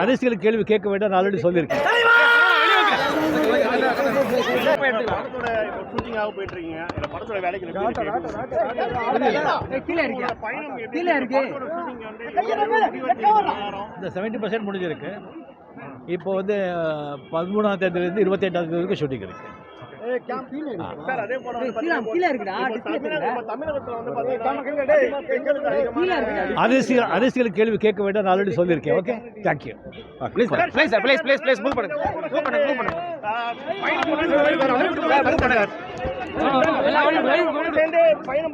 அரசியல் கேள்வி கேட்க வேண்டாம், நான் ஆல்ரெடி சொல்லியிருக்கேன். இந்த 70% முடிஞ்சிருக்கு. இப்போ வந்து 13ஆம் தேதியிலிருந்து 28ஆம் தேதி வரைக்கும் ஷூட்டிங் இருக்கு. அரசியல் கேள்வி கேட்க வேண்டாம், நான் ஆல்ரெடி சொல்லியிருக்கேன். Okay, thank you. பயணம்